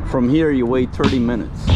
From here you wait 30 minutes.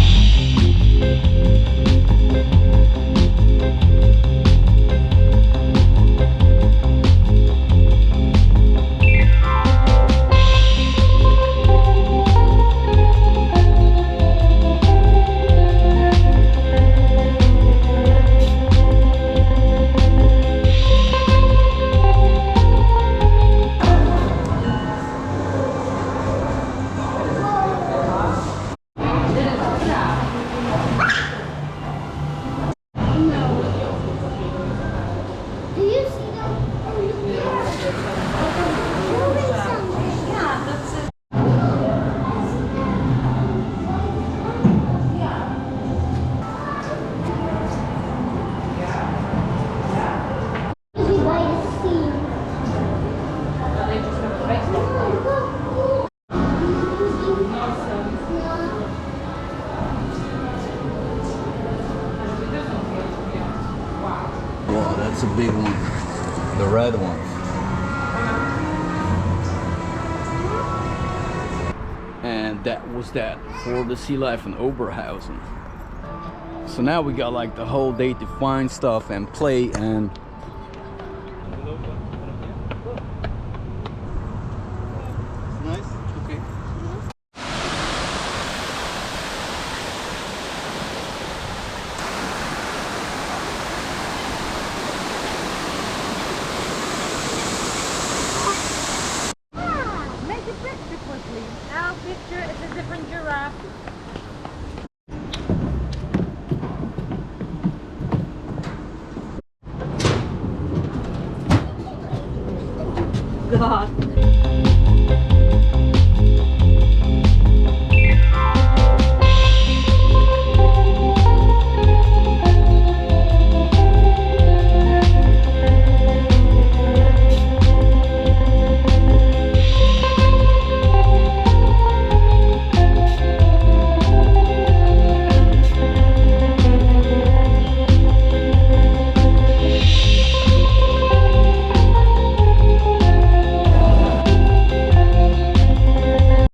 Wow, that's a big one. The red one. And that was that for the Sealife in Oberhausen. So now we got like the whole day to find stuff and play and nice. Okay. Make a picture quickly. Our picture is a different giraffe. God.